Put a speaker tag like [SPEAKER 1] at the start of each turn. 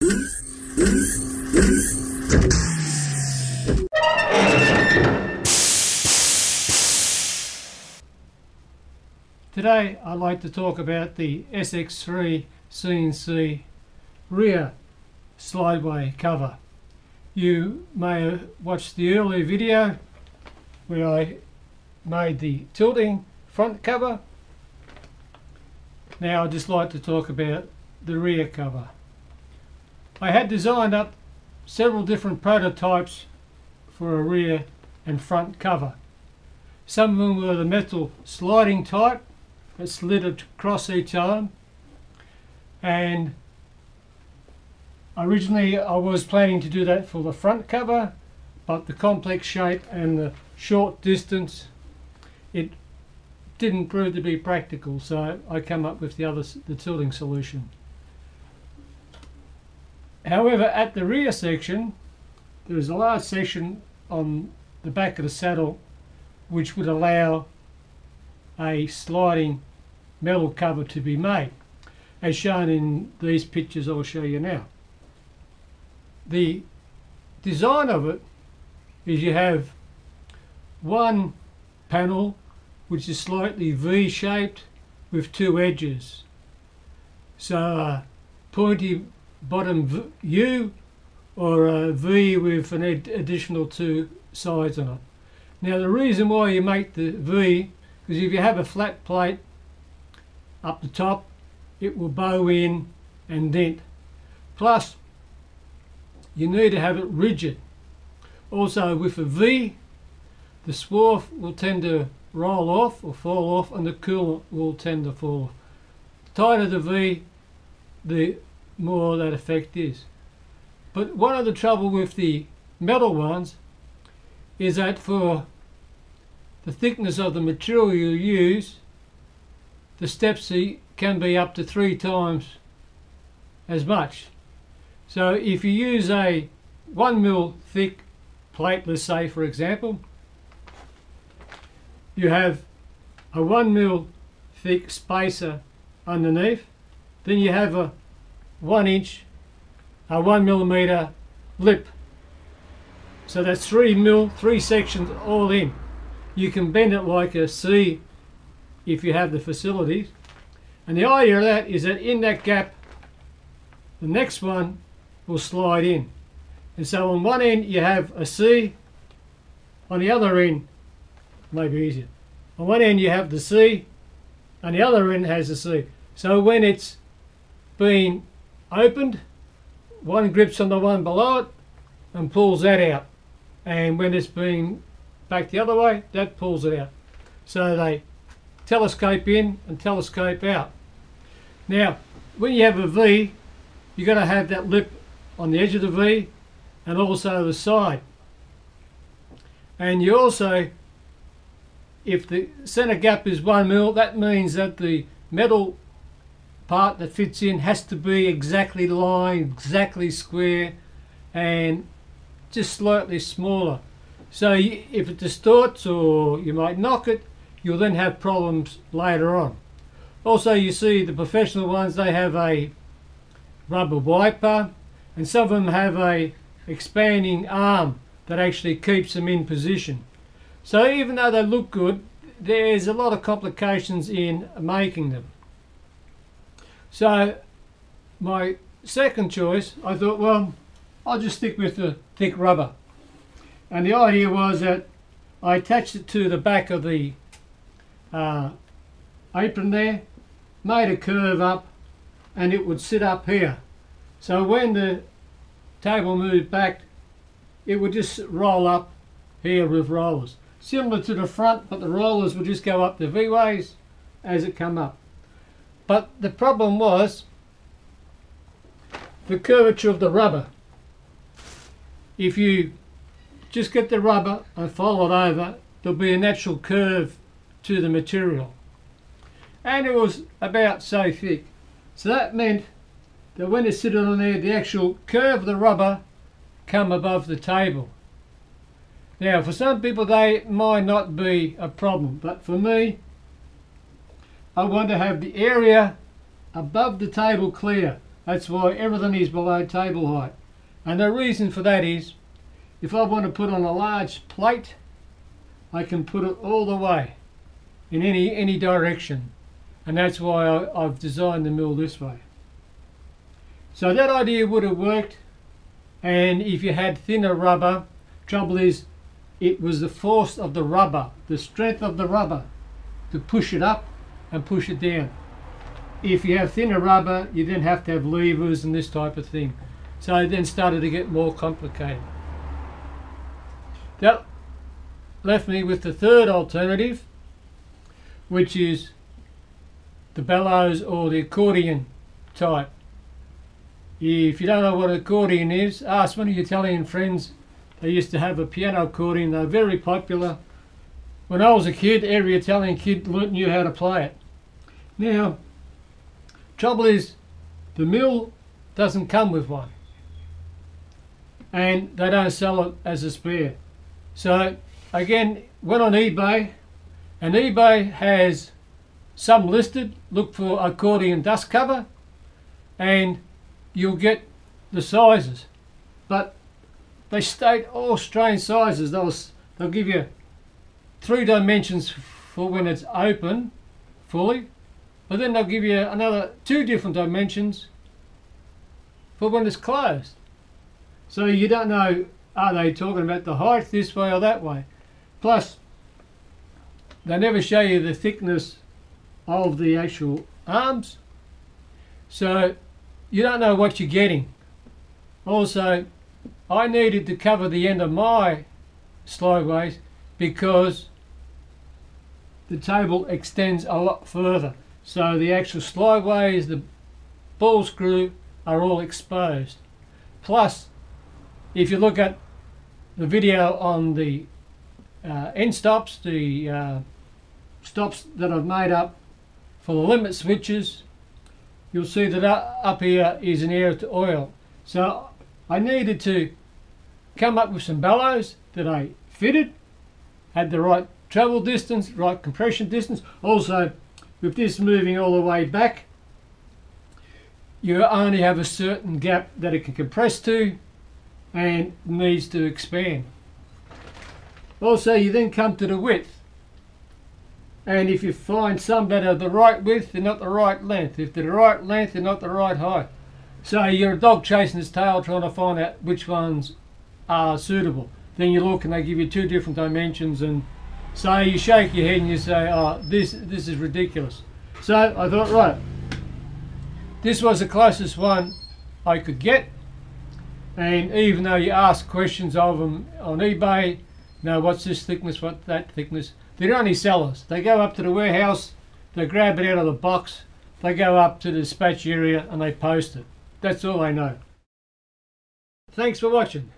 [SPEAKER 1] Today I'd like to talk about the SX3 CNC rear slideway cover. You may have watched the earlier video where I made the tilting front cover. Now I'd just like to talk about the rear cover. I had designed up several different prototypes for a rear and front cover. Some of them were the metal sliding type that slid across each other, and originally I was planning to do that for the front cover, but the complex shape and the short distance, it didn't prove to be practical, so I came up with the tilting solution. However, at the rear section there is a large section on the back of the saddle which would allow a sliding metal cover to be made, as shown in these pictures I'll show you now. The design of it is you have one panel which is slightly V-shaped with two edges, so a pointy bottom U or a V with an additional two sides on it. Now the reason why you make the V is if you have a flat plate up the top, it will bow in and dent. Plus you need to have it rigid. Also with a V, the swarf will tend to roll off or fall off, and the coolant will tend to fall off. The tighter the V, the more that effect is. But one of the trouble with the metal ones is that for the thickness of the material you use, the steps can be up to 3 times as much. So if you use a 1 mil thick plate, let's say for example, you have a 1 mil thick spacer underneath, then you have a 1 millimeter lip. So that's 3 sections all in. You can bend it like a C if you have the facilities, and the idea of that is that in that gap the next one will slide in, and so on one end you have a C, on the other end, maybe easier, on one end you have the C and the other end has a C, so when it's being opened, one grips on the one below it and pulls that out, and when it's being back the other way, that pulls it out. So they telescope in and telescope out. Now when you have a V, you've got to have that lip on the edge of the V and also the side, and you also, if the center gap is 1 mil, that means that the metal part that fits in has to be exactly lined, exactly square, and just slightly smaller. So if it distorts or you might knock it, you'll then have problems later on. Also, you see the professional ones, they have a rubber wiper, and some of them have a expanding arm that actually keeps them in position. So even though they look good, there's a lot of complications in making them. So my second choice, I thought, well, I'll just stick with the thick rubber. And the idea was that I attached it to the back of the apron there, made a curve up, and it would sit up here. So when the table moved back, it would just roll up here with rollers. Similar to the front, but the rollers would just go up the V-ways as it come up. But the problem was the curvature of the rubber. If you just get the rubber and fold it over, there'll be a natural curve to the material, and it was about so thick, so that meant that when it's sitting on there, the actual curve of the rubber come above the table. Now for some people they might not be a problem, but for me, I want to have the area above the table clear. That's why everything is below table height. And the reason for that is, if I want to put on a large plate, I can put it all the way in any direction. And that's why I've designed the mill this way. So that idea would have worked, and if you had thinner rubber, trouble is it was the force of the rubber, the strength of the rubber to push it up and push it down. If you have thinner rubber, you then have to have levers and this type of thing. So it then started to get more complicated. That left me with the third alternative, which is the bellows or the accordion type. If you don't know what an accordion is, ask one of your Italian friends. They used to have a piano accordion. They were very popular. When I was a kid, every Italian kid knew how to play it. Now, trouble is, the mill doesn't come with one, and they don't sell it as a spare. So again, went on eBay, and eBay has some listed. Look for accordion dust cover, and you'll get the sizes, but they state all strange sizes. They'll give you 3 dimensions for when it's open fully, but then they'll give you another 2 different dimensions for when it's closed. So you don't know, are they talking about the height this way or that way? Plus, they never show you the thickness of the actual arms, so you don't know what you're getting. Also, I needed to cover the end of my slideways because the table extends a lot further. So the actual slideways, the ball screw are all exposed. Plus, if you look at the video on the end stops, the stops that I've made up for the limit switches, you'll see that up here is an air to oil. So I needed to come up with some bellows that I fitted, had the right travel distance, right compression distance. Also, with this moving all the way back, you only have a certain gap that it can compress to and needs to expand. Also, you then come to the width, and if you find some that are the right width, they're not the right length. If they're the right length, they're not the right height. So you're a dog chasing its tail trying to find out which ones are suitable. Then you look and they give you 2 different dimensions, and so you shake your head and you say, oh, this is ridiculous. So I thought, right, this was the closest one I could get, and even though you ask questions of them on eBay, what's this thickness, what's that thickness, they're only sellers. They go up to the warehouse, they grab it out of the box, they go up to the dispatch area and they post it. That's all I know. Thanks for watching.